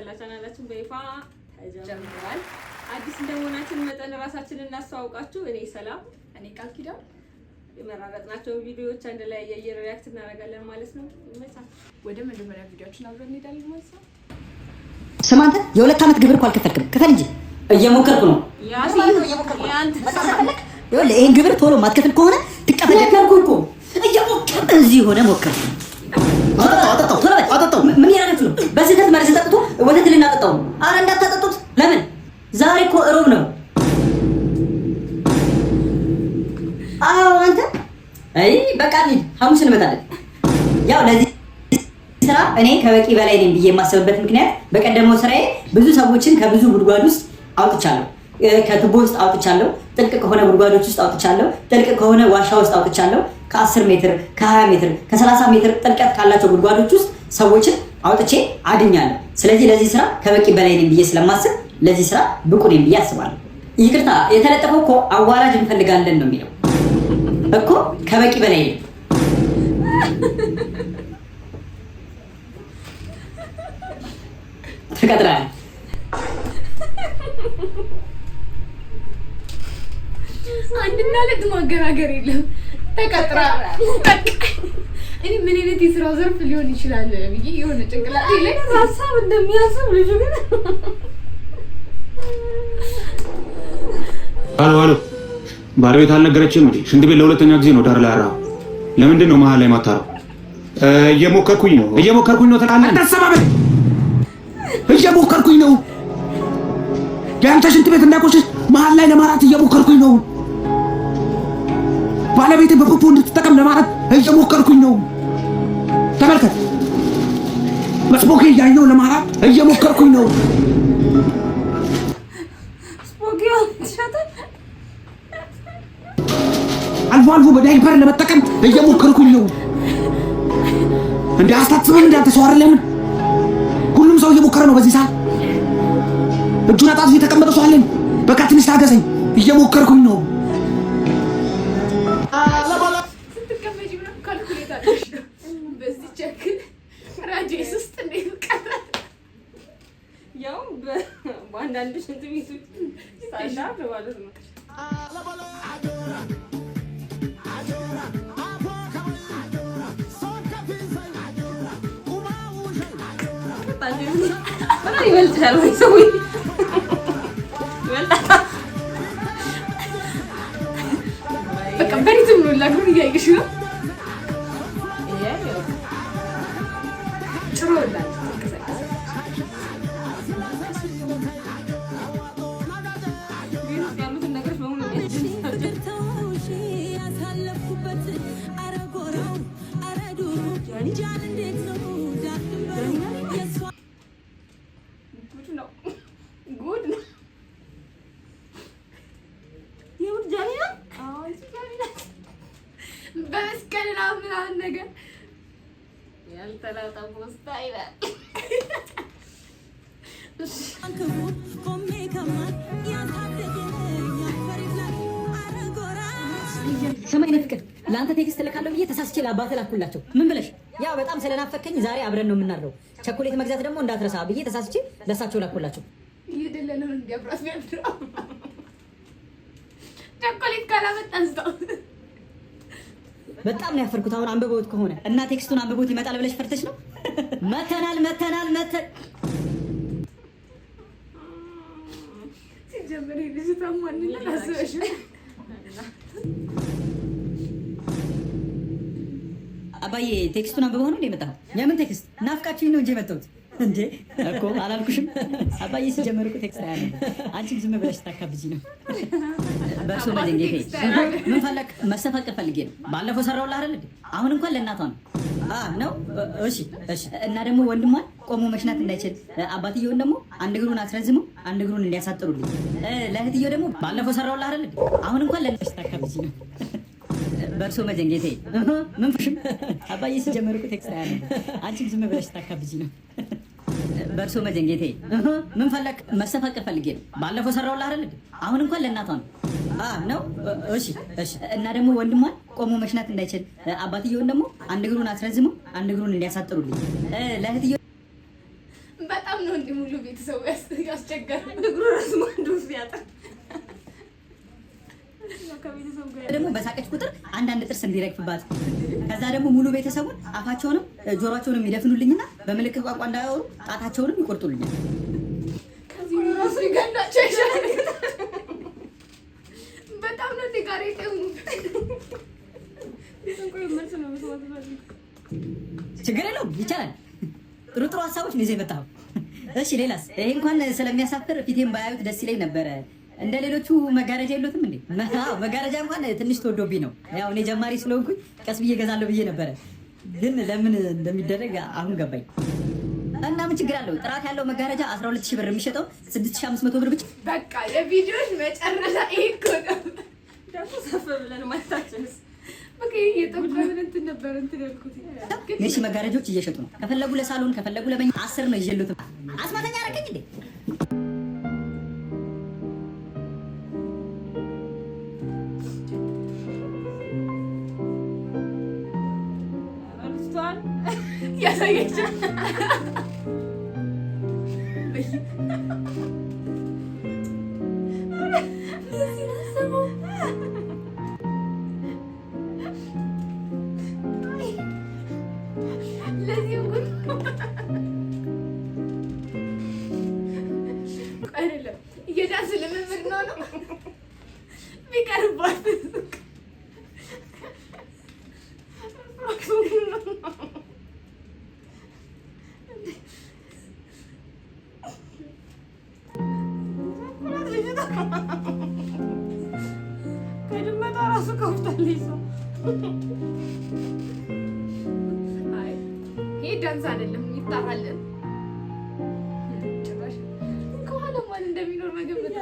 መላ ቻናላችን በይፋ ተጀምሯል። አዲስ እንደሆናችን መጠን ራሳችንን እናስተዋውቃችሁ። እኔ ሰላም፣ እኔ ቃል ኪዳን የመራረጥናቸው ቪዲዮዎች አንድ ላይ የየር ሪአክት እናደርጋለን ማለት ነው። ወደ መጀመሪያ ቪዲዮችን አብረን እንሄዳለን ማለት ነው። ስማ አንተ የ2 ዓመት ግብር እኮ አልከፈልክም። ክፈል እንጂ። እየሞከርኩ ነው። ይሄን ግብር ቶሎ ማትከፍል ከሆነ ትቀፈለልኩ እኮ። እየሞከርኩ እዚህ ሆነ ሞከር። አጠጣው ምን ያደርጋችሁ ነው? በዚህ ከት መርዝ ጠጥቶ ወተት ልናጠጣው ነው። አረ እንዳታጠጡት። ለምን? ዛሬ እኮ እሮብ ነው። አዎ አንተ አይ በቃ ሐሙስ እንመጣለን። ያው ለዚህ ስራ እኔ ከበቂ በላይ ነኝ ብዬ የማስብበት ምክንያት በቀደመው ስራዬ ብዙ ሰዎችን ከብዙ ጉድጓድ ውስጥ አውጥቻለሁ። ከቱቦ ውስጥ አውጥቻለሁ። ጥልቅ ከሆነ ጉድጓዶች ውስጥ አውጥቻለሁ። ጥልቅ ከሆነ ዋሻ ውስጥ አውጥቻለሁ። ከ10 ሜትር፣ ከ20 ሜትር፣ ከ30 ሜትር ጥልቀት ካላቸው ጉድጓዶች ውስጥ ሰዎችን አውጥቼ አድኛለሁ። ስለዚህ ለዚህ ስራ ከበቂ በላይ ነኝ ብዬ ስለማስብ ለዚህ ስራ ብቁ ነኝ ብዬ አስባለሁ። ይቅርታ የተለጠፈው እኮ አዋራጅ እንፈልጋለን ነው የሚለው እኮ። ከበቂ በላይ ነኝ። ተቀጥራለህ። አንድና ሁለት ማገራገር የለም። ተቀጥራ እኔ ምን አይነት የስራ ዘርፍ ሊሆን ይችላል ብዬ የሆነ ጭንቅላቴ ላይ ሀሳብ እንደሚያስብ ልጅ ግን አሎ ባለቤት አልነገረችም እንዴ? ሽንት ቤት ለሁለተኛ ጊዜ ነው ዳር ላይ አራው። ለምንድን ነው መሀል ላይ ማታረው? እየሞከርኩኝ ነው ትላለህ። አታሰማበት። እየሞከርኩኝ ነው። ያንተ ሽንት ቤት እንዳቆሽሽ መሀል ላይ ለማራት እየሞከርኩኝ ነው። ባለቤቴ በፖፖ እንድትጠቀም ለማለት እየሞከርኩኝ ነው። ተመልከት፣ መስቦኬ እያየሁ ለማራት እየሞከርኩኝ ነው። አልፎ አልፎ በዳይፐር ለመጠቀም እየሞከርኩኝ ነው። እንደ አስታጥበን እንዳንተ ሰው አይደለም። ሁሉም ሰው እየሞከረ ነው። በዚህ ሰዓት እጁን አጣጥፎ የተቀመጠ ሰው አለን። በቃ ትንሽ ታገሰኝ፣ እየሞከርኩኝ ነው። ያው በአንዳንድ ሽንት ቤቶች ስታንዳርድ ማለት ነው። ይበልጣል ወይ ሰው ይበልጣል። በቃ በሪትም ነው ላግሩ እያየሽ ነው። ጭሮ ወላሂ በመስቀልና ምናምን ነገር ያልተላጠ ፖስታ ይላል። ሰማይ ነው ፍቅር። ለአንተ ቴክስት ልካለሁ ብዬ ተሳስቼ ለአባትህ ላኩላቸው። ምን ብለሽ? ያው በጣም ስለናፈከኝ ዛሬ አብረን ነው የምናድረው። ቸኮሌት መግዛት ደግሞ እንዳትረሳ ብዬ ተሳስቼ ለሳቸው ላኩላቸው። እየደለለው እንዲያብራስ ያድራ ቸኮሌት ካላመጣን ስጠው። በጣም ነው ያፈርኩት። አሁን አንብቦት ከሆነ እና ቴክስቱን አንብቦት ይመጣል ብለሽ ፈርተሽ ነው? መተናል ሲጀምር ልጅ ታማንና አስበሽ አባዬ ቴክስቱን አንብበው ነው እንደ የመጣው? የምን ቴክስት? ናፍቃችሁኝ ነው እንጂ የመጣሁት እንዴ እኮ አላልኩሽም? አባዬ ሲጀምር እኮ ቴክስት አያለም። አንቺም ዝም ብለሽ ታካብጂ ነው። በእርሱ መደንገቴ ምን ፈለክ? መሰፋቀር ፈልጌ ነው። ባለፈው ሰራውላ አይደል እንዴ? አሁን እንኳን ለእናቷ ነው ነው። እሺ እና ደግሞ ወንድሟን ቆሞ መሽናት እንዳይችል አባትየውን ደግሞ አንድ እግሩን አስረዝመው አንድ እግሩን እንዲያሳጥሩልኝ፣ ለእህትየው ደግሞ ባለፈው ሰራውላ አይደል እንዴ? አሁን እንኳን ለእናቷ ታካብጂ ነው። በእርሱ መደንገቴ ምን ፈሽም? አባዬ ሲጀምር እኮ ቴክስት አያለም። አንቺም ዝም ብለሽ ታካብጂ ነው። በእርሱ መደንገቴ ምን ፈለክ? መሰፋቀር ፈልጌ ነው። ባለፈው ሰራውላ አይደል እንዴ? አሁን እንኳን ለእናቷ ነው ነው። እሺ እና ደግሞ ወንድሟን ቆሞ መሽናት እንዳይችል አባትየውን ደግሞ አንድ እግሩን አስረዝመው አንድ እግሩን እንዲያሳጥሩልኝ፣ ለእህትየው በጣም ነው እንዴ ሙሉ ቤተሰቡ ያስቸገረ እግሩ ረዝሞ እንደውስ ያጣ ደግሞ በሳቀች ቁጥር አንዳንድ ጥርስ እንዲረግፍባት ከዛ ደግሞ ሙሉ ቤተሰቡን አፋቸውንም ጆሮአቸውንም ይደፍኑልኝና በምልክት ቋንቋ እንዳያወሩ ጣታቸውንም ይቆርጡልኛል። ከዚህ ራሱ ይገናቸው ይሻላል። በጣም ነው ዲጋሬት ነው። ችግር የለውም ይቻላል። ጥሩ ጥሩ ሀሳቦች ነው ይዘህ የመጣኸው። እሺ ሌላስ? ይሄ እንኳን ስለሚያሳፍር ፊቴን ባያዩት ደስ ይለኝ ነበረ። እንደ ሌሎቹ መጋረጃ የሉትም እንዴ? መጋረጃ እንኳን ትንሽ ተወዶብኝ ነው። ያው እኔ ጀማሪ ስለሆንኩኝ ቀስ ብዬ እገዛለሁ ብዬ ነበረ፣ ግን ለምን እንደሚደረግ አሁን ገባኝ። እና ምን ችግር አለው? ጥራት ያለው መጋረጃ 12000 ብር የሚሸጠው 6500 ብር ብቻ። በቃ የቪዲዮሽ መጨረሻ ይሄ እኮ ነው። ደግሞ ሰፈ ብለን ማታችንስ በቃ እየጠበቅን እንትን ነበር እንትን ያልኩት። እሺ መጋረጃዎች እየሸጡ ነው። ከፈለጉ ለሳሎን ከፈለጉ ለመኝ 10 ነው ይዤሉት። አስማተኛ አደረገኝ እንዴ? ያሳየች እየዳንስ ልምምድ ነው ቢቀርባት ከድመቷ ራሱ ከፍታለች ሰው። አይ ይሄ ዳንስ አይደለም ይጣራልን። ጭራሽ ከኋላ ማን እንደሚኖር መገመት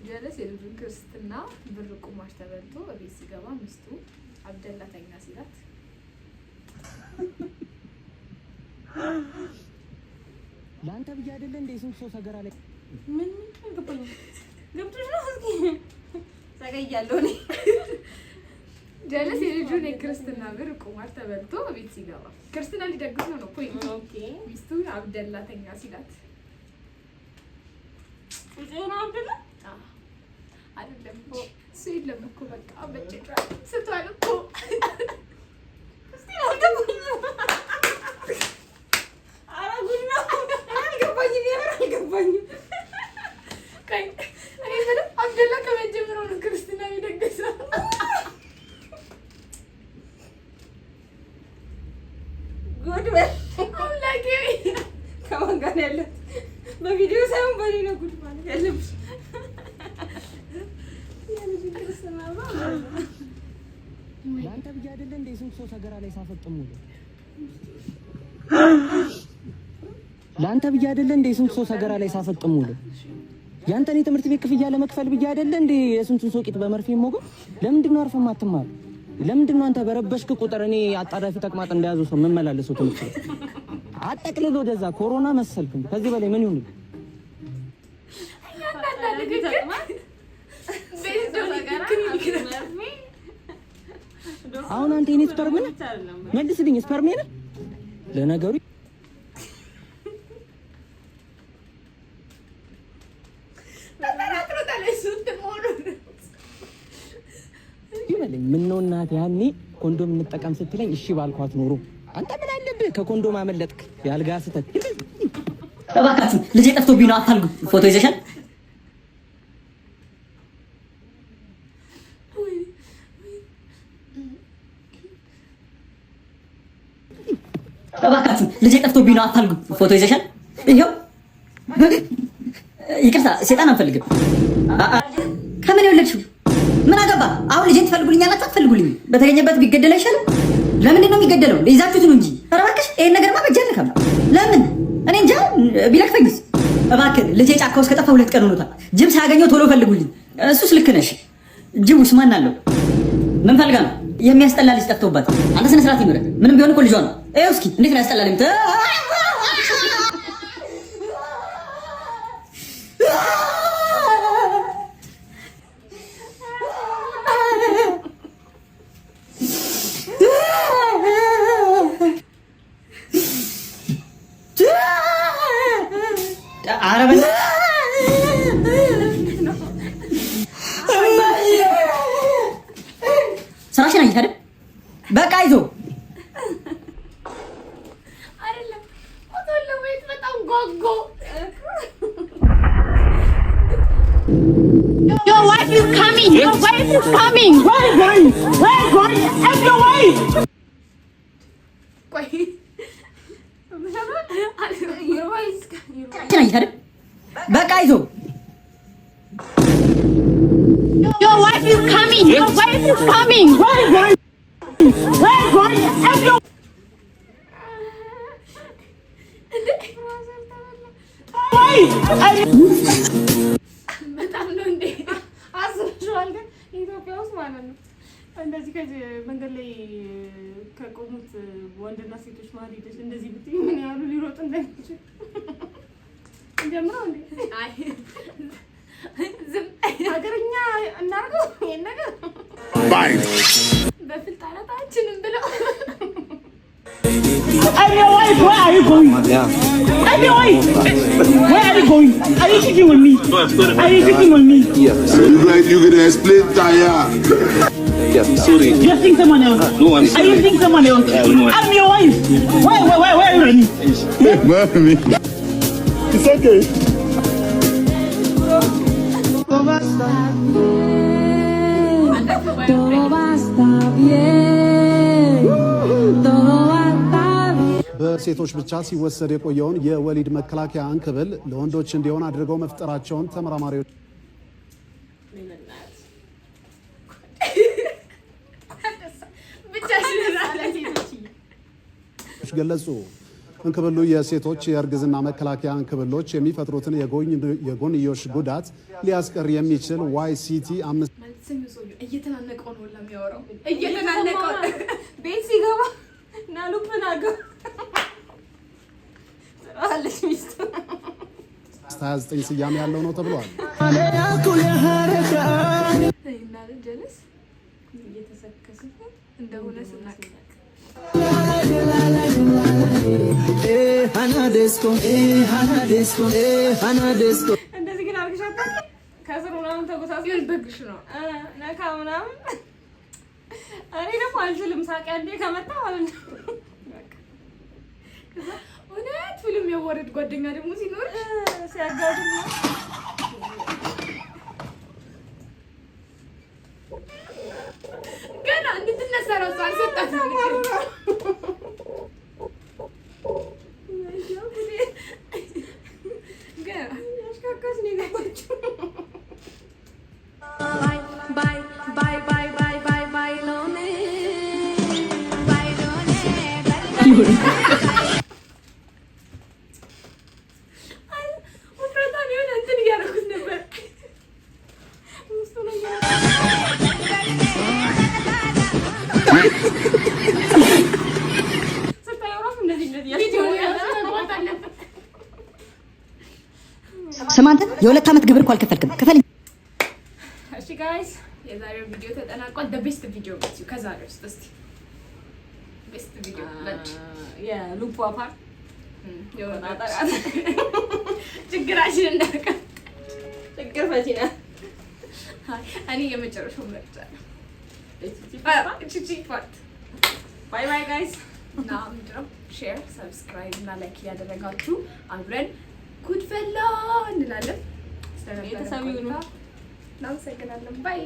ጀለስ የልጁን ክርስትና ብር ቁማሽ ተበልቶ እቤት ሲገባ ሚስቱ አብደላ ተኛ ሲላት ለአንተ ብዬ አይደለ እንደ ስንት ሰው ሰገራ ላይ ምን ገባኝ ገብቶሽ ነው እስኪ ዘገያለሁ እኔ ጀለስ የልጁን የክርስትና ብር ቁማር ተበልቶ ቤት ሲገባ ክርስትና ሊደግስ ነው ፖይንት። ኦኬ ሚስቱ አብደላ ተኛ ሲላት እዚህና አብደላ አይደለም እሱ የለም እኮ በቃ በጭራ ስቷል እኮ እስቲ አልገባኝም። ኧረ ጉድ ነው አልገባኝም፣ የምር አልገባኝም። እኔ ምንም አብደላ ከመጀመሪያው ነው ክርስትና የሚደግሰው። ጉድ በል አምላኬ ከማን ጋር ነው ያለት? በቪዲዮ ሳይሆን በእኔ ነው ጉድ ማለት ያለብሽ። ለአንተ ብዬ አይደለ እንደ ስንት ሰው ሰገራ ላይ ሳፈጥሙ ለአንተ ብዬ አይደለ እንደ ስንት ሰው ሰገራ ላይ ሳፈጥሙ ያንተን የትምህርት ቤት ክፍያ ለመክፈል ብዬ አይደለ እንደ የስንቱን ሰው ቂጥ በመርፌ ሞገው። ለምንድን ነው አርፈህ ማትማር? ለምንድን ነው አንተ በረበሽክ ቁጥር እኔ አጣዳፊ ተቅማጥ እንደያዘው ሰው መመላለሰው? ትምህርት ቤት አጠቅልሎ ወደዛ ኮሮና መሰልክም። ከዚህ በላይ ምን ይሁን? አሁን አንተ የኔ ስፐርም ነህ? መልስልኝ፣ ስፐርም ነህ? ለነገሩ ይበለኝ። ምነው እናት ያኔ ኮንዶም እንጠቀም ስትለኝ እሺ ባልኳት ኖሮ። አንተ ምን አለብህ? ከኮንዶም አመለጥክ። ያልጋ ስተት። እባካችሁ ልጄ ጠፍቶብኝ ነው፣ አታልጉ። ፎቶ ይዘሻል? እባካችሁ ልጄ ጠፍቶብኝ ነው፣ አታልጉ። ፎቶ ይዘሻል? ይሄው። ይቅርታ ሴጣን አንፈልግም። ከምን የወለድሽው? ምን አገባ? አሁን ልጄን ትፈልጉልኛላችሁ አትፈልጉልኝ? በተገኘበት ቢገደል አይሻልም? ለምንድን ነው የሚገደለው? ይዛችሁት ነው እንጂ። ኧረ እባክሽ ይሄን ነገርማ በእጅ አልነካም። ለምን? እኔ እንጃ። ቢለክፈኝስ? እባክህ ልጄ ጫካ ውስጥ ከጠፋ 2 ቀን ሆኖታል። ጅብ ሳያገኘው ቶሎ ፈልጉልኝ። እሱስ ልክ ነሽ። ጅቡስ ማን አለው? ምን ፈልጋ ነው? የሚያስጠላ ልጅ ጠፍቶባት። አንተ ስነ ስርዓት ይኖር። ምንም ቢሆን እኮ ልጇ ነው። ይኸው እስኪ እንዴት ነው ያስጠላል? ራሽን አይታ አይደል? በቃ ይዞ አይደለም ወጣለ ወይስ በጣም ጓጓ Your wife is coming. Your wife is coming. Where going? I'm your wife. ቆይ Your wife is coming. ራሽን አይታ አይደል? በቃ ይዞ Your wife is coming. Your wife is coming. Where going? I'm your በጣም ነው እንዴ አስበሽዋል? ግን ኢትዮጵያ ውስጥ ማለት ነው እንደዚህ ከዚህ መንገድ ላይ ከቆሙት ወንድና ሴቶች መሀል ሄደሽ እንደዚህ ብትይ ምን ያህሉ ሊሮጥ እንደሚችል እንጀምረው እንዴ? አይ ዝም ሀገርኛ እናድርገው ይሄን ነገር በፍልጣናታችንም ብለው I'm your wife. Where are you going? I'm your wife. Where are you going? Are you cheating on me? Are you cheating on me? You can explain Taya. Sorry. You're seeing someone else. No, Are you seeing someone else? I'm your wife. Where are you running? It's okay. በሴቶች ብቻ ሲወሰድ የቆየውን የወሊድ መከላከያ እንክብል ለወንዶች እንዲሆን አድርገው መፍጠራቸውን ተመራማሪዎች ገለጹ። እንክብሉ የሴቶች የእርግዝና መከላከያ እንክብሎች የሚፈጥሩትን የጎንዮሽ ጉዳት ሊያስቀር የሚችል YCT 5 እየተናነቀው ነው ለሚያወራው እየተናነቀው ቤት ሲገባ ናሉብን አገው አለሽ ሚስቱ 29 ስያሜ ያለው ነው ተብሏል። እና ጀለስ እየተሰከሰ እንደሆነ ስናቅ እንደዚህ ግን አርግሻታ ከስሩ ምናምን ተጎሳስል በግሽ ነው ነካ ምናምን እኔ ደግሞ አልችልም። ሳቂ አንዴ ከመጣ ማለት ነው እውነት ፊልም የወረድ ጓደኛ ደግሞ ሲኖር ሲያጋዱ ገና እንድትነሳ ነው ሳልሰጣት ገና ያሽካካስ ነው የገባችው። ስማ አንተ የ2 ዓመት ግብር እኮ አልከፈልክም። ክፈል። እሺ ጋይስ የዛሬው ቪዲዮ ተጠናቋል። the best video ነው ከዛሬው ውስጥ እስቲ best video ለች የሉፓ ፓርት የወጣጣ ችግራችን እንዳቀ ችግር ፈቺ ነው። እኔ የመጨረሻው መርጫለሁ። እቺ ፓርት ባይ ባይ ጋይስ። እና ምንድነው ሼር ሰብስክራይብ እና ላይክ ያደረጋችሁ አብረን ጉድፈላ እንላለን። ቤተሰብ ይሁኑ። እናመሰግናለን። ባይ